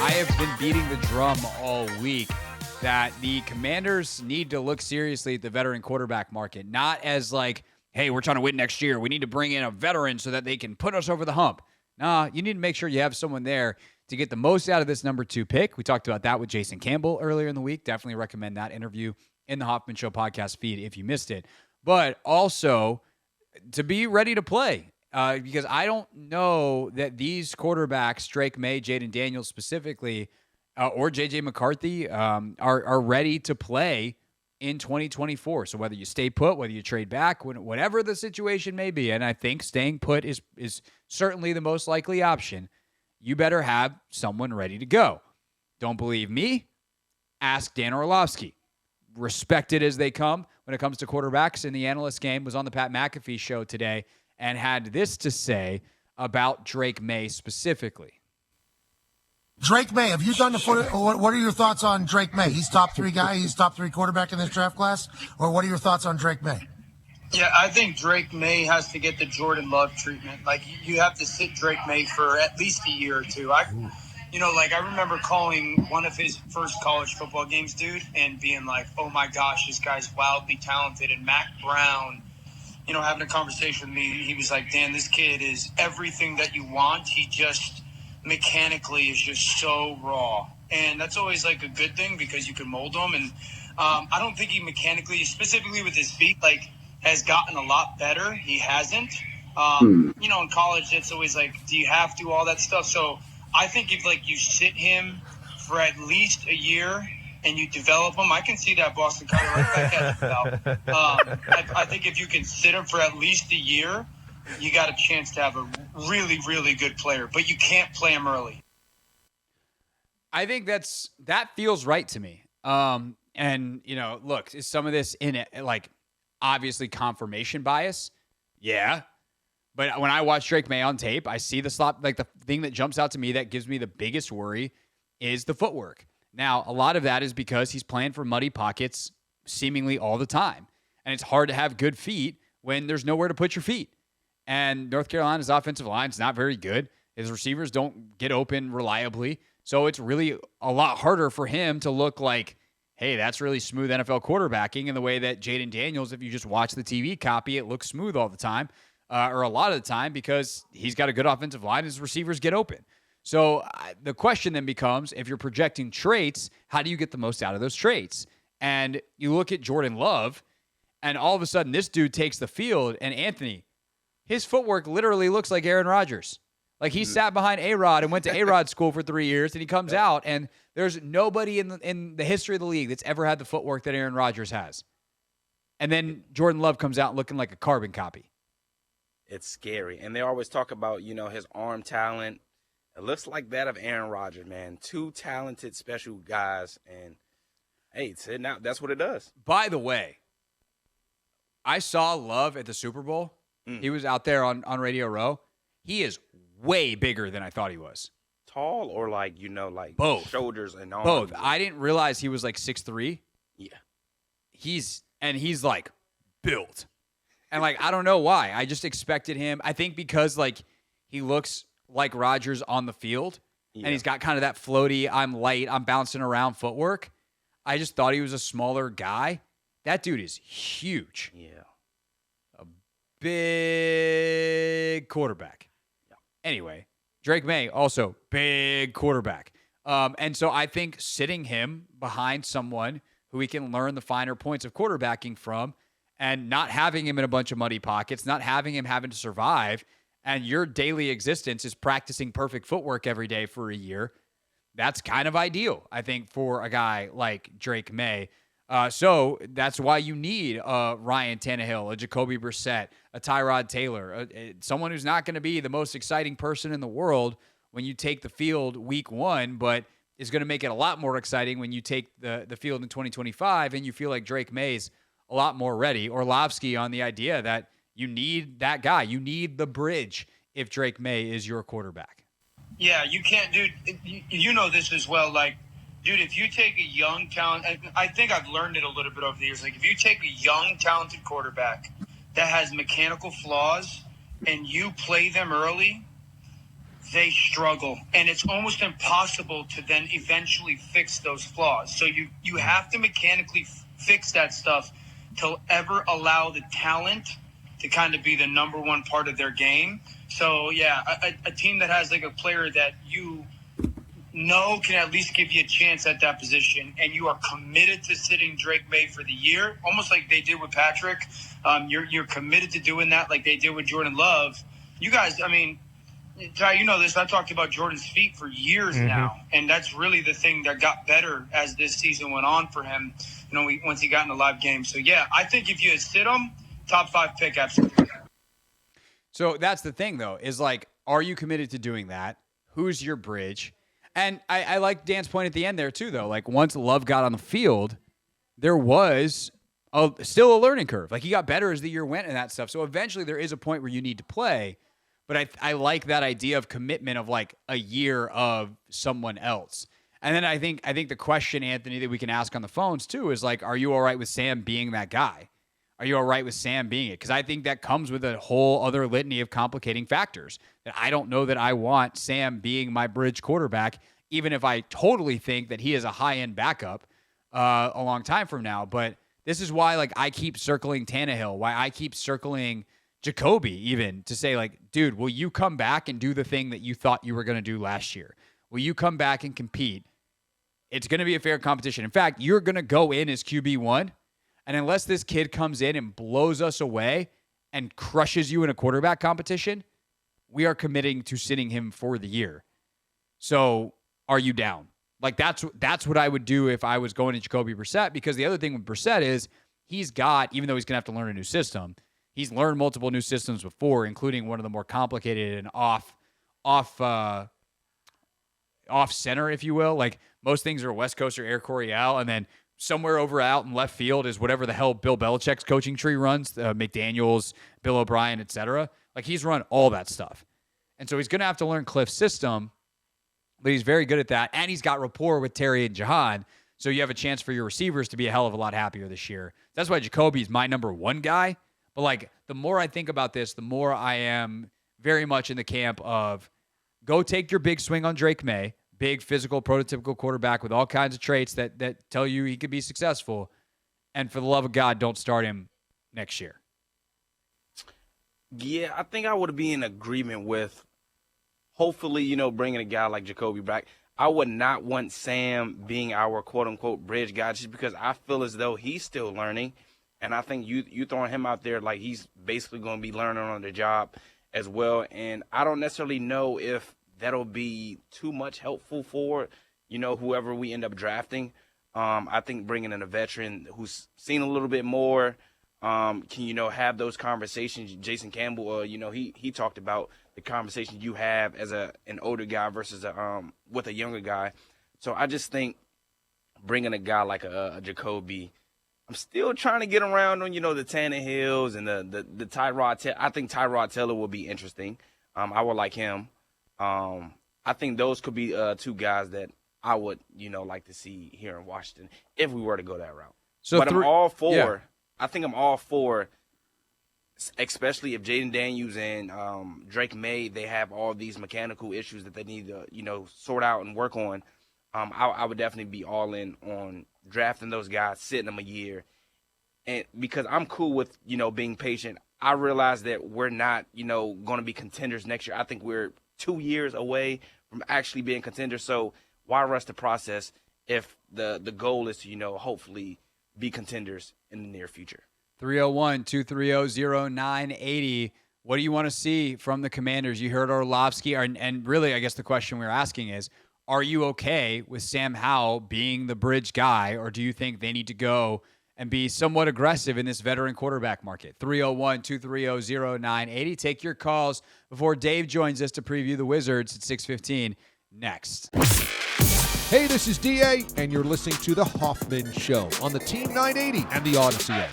I have been beating the drum all week that the Commanders need to look seriously at the veteran quarterback market, not as like, hey, we're trying to win next year. We need to bring in a veteran so that they can put us over the hump. Nah, you need to make sure you have someone there to get the most out of this number 2 pick. We talked about that with Jason Campbell earlier in the week. Definitely recommend that interview in the Hoffman Show podcast feed if you missed it. But also to be ready to play. Because I don't know that these quarterbacks, Drake Maye, Jayden Daniels specifically, or J.J. McCarthy, are ready to play in 2024. So whether you stay put, whether you trade back, whatever the situation may be, and I think staying put is certainly the most likely option, you better have someone ready to go. Don't believe me? Ask Dan Orlovsky. Respected as they come when it comes to quarterbacks in the analyst game, was on the Pat McAfee show today and had this to say about Drake Maye specifically. Drake Maye, have you done what are your thoughts on Drake Maye? He's top 3 guy, he's top 3 quarterback in this draft class? Or what are your thoughts on Drake Maye? Yeah, I think Drake Maye has to get the Jordan Love treatment. Like, you have to sit Drake Maye for at least a year or two. I remember calling one of his first college football games, dude, and being like, oh my gosh, this guy's wildly talented. And Mac Brown, having a conversation with me, he was like, Dan, this kid is everything that you want. He just mechanically is just so raw. And that's always like a good thing because you can mold him. And I don't think he mechanically, specifically with his feet, has gotten a lot better. He hasn't. In college, it's always like, do you have to, all that stuff. So I think if you sit him for at least a year and you develop him, I can see that Boston kind of right back at the belt. I think if you can sit him for at least a year, you got a chance to have a really, really good player, but you can't play him early. I think that feels right to me. Look, is some of this in it, obviously confirmation bias? Yeah. But when I watch Drake Maye on tape, I see the slot, the thing that jumps out to me that gives me the biggest worry is the footwork. Now, a lot of that is because he's playing for muddy pockets seemingly all the time. And it's hard to have good feet when there's nowhere to put your feet. And North Carolina's offensive line is not very good. His receivers don't get open reliably. So it's really a lot harder for him to look like, hey, that's really smooth NFL quarterbacking in the way that Jayden Daniels, if you just watch the TV copy, it looks smooth all the time, or a lot of the time, because he's got a good offensive line. His receivers get open. So the question then becomes, if you're projecting traits, how do you get the most out of those traits? And you look at Jordan Love, and all of a sudden this dude takes the field, and Anthony, his footwork literally looks like Aaron Rodgers. Like he sat behind A-Rod and went to A-Rod school for 3 years, and he comes out, and there's nobody in the history of the league that's ever had the footwork that Aaron Rodgers has. And then Jordan Love comes out looking like a carbon copy. It's scary. And they always talk about, his arm talent. It looks like that of Aaron Rodgers, man. 2 talented special guys, and hey, now that's what it does. By the way, I saw Love at the Super Bowl. He was out there on Radio Row. He is way bigger than I thought he was. Tall or both shoulders and arms? Both. I didn't realize he was 6'3". Yeah. He's built. And I don't know why. I just expected him. I think because he looks like Rodgers on the field, and he's got kind of that floaty, I'm light, I'm bouncing around footwork. I just thought he was a smaller guy. That dude is huge. Yeah. A big quarterback. Yeah. Anyway, Drake Maye, also big quarterback. And so I think sitting him behind someone who he can learn the finer points of quarterbacking from, and not having him in a bunch of muddy pockets, not having him having to survive, and your daily existence is practicing perfect footwork every day for a year, that's kind of ideal, I think, for a guy like Drake Maye. So that's why you need a Ryan Tannehill, a Jacoby Brissett, a Tyrod Taylor, someone who's not going to be the most exciting person in the world when you take the field week 1, but is going to make it a lot more exciting when you take the field in 2025 and you feel like Drake Maye's a lot more ready. Orlovsky on the idea that you need that guy. You need the bridge if Drake Maye is your quarterback. Yeah, you can't, dude. You know this as well. Dude, if you take a young talent, I think I've learned it a little bit over the years. If you take a young, talented quarterback that has mechanical flaws and you play them early, they struggle. And it's almost impossible to then eventually fix those flaws. So you have to mechanically fix that stuff to ever allow the talent to kind of be the number one part of their game. So, yeah, a team that has like a player that you know can at least give you a chance at that position, and you are committed to sitting Drake Maye for the year, almost like they did with Patrick. You're committed to doing that like they did with Jordan Love. You guys, I mean, Ty, you know this. I've talked about Jordan's feet for years now, and that's really the thing that got better as this season went on for him, once he got in the live game. So, yeah, I think if you sit him, top 5 pick, absolutely. So that's the thing, though, is like, are you committed to doing that? Who's your bridge? And I like Dan's point at the end there, too, though. Like, once Love got on the field, there was still a learning curve. Like, he got better as the year went and that stuff. So eventually there is a point where you need to play. But I like that idea of commitment of, like, a year of someone else. And then I think the question, Anthony, that we can ask on the phones, too, is, like, are you all right with Sam being that guy? Are you all right with Sam being it? Because I think that comes with a whole other litany of complicating factors that I don't know that I want Sam being my bridge quarterback, even if I totally think that he is a high-end backup a long time from now. But this is why, like, I keep circling Tannehill, why I keep circling Jacoby even, to say, like, dude, will you come back and do the thing that you thought you were going to do last year? Will you come back and compete? It's going to be a fair competition. In fact, you're going to go in as QB1. And unless this kid comes in and blows us away and crushes you in a quarterback competition, we are committing to sitting him for the year. So are you down? Like, that's what I would do if I was going to Jacoby Brissett, because the other thing with Brissett is he's got, even though he's going to have to learn a new system, he's learned multiple new systems before, including one of the more complicated and off center, if you will. Like, most things are West Coast or Air Coryell, and then somewhere over out in left field is whatever the hell Bill Belichick's coaching tree runs, McDaniels, Bill O'Brien, etc. Like, he's run all that stuff. And so he's going to have to learn Cliff's system, but he's very good at that. And he's got rapport with Terry and Jahan. So you have a chance for your receivers to be a hell of a lot happier this year. That's why Jacoby's my number one guy. But, like, the more I think about this, the more I am very much in the camp of go take your big swing on Drake Maye, big, physical, prototypical quarterback with all kinds of traits that tell you he could be successful. And for the love of God, don't start him next year. Yeah, I think I would be in agreement with hopefully, bringing a guy like Jacoby back. I would not want Sam being our quote-unquote bridge guy just because I feel as though he's still learning. And I think you throwing him out there like he's basically going to be learning on the job as well. And I don't necessarily know if that'll be too much helpful for, whoever we end up drafting. I think bringing in a veteran who's seen a little bit more can, have those conversations. Jason Campbell, he talked about the conversation you have as an older guy versus with a younger guy. So I just think bringing a guy like a Jacoby, I'm still trying to get around on, the Tannehills and the Tyrod. I think Tyrod Taylor will be interesting. I would like him. I think those could be two guys that I would, like to see here in Washington if we were to go that route. So but I'm all for. Yeah. I think I'm all for, especially if Jayden Daniels and Drake Maye, they have all these mechanical issues that they need to, sort out and work on. I would definitely be all in on drafting those guys, sitting them a year, and because I'm cool with being patient. I realize that we're not going to be contenders next year. I think we're 2 years away from actually being contenders. So why rush the process if the goal is to hopefully be contenders in the near future? 301-230-0980. What do you want to see from the Commanders? You heard Orlovsky, and really, I guess the question we're asking is, are you okay with Sam Howell being the bridge guy, or do you think they need to go and be somewhat aggressive in this veteran quarterback market? 301-230-0980. Take your calls before Dave joins us to preview the Wizards at 6:15 next. Hey, this is DA, and you're listening to The Hoffman Show on the Team 980 and the Odyssey app.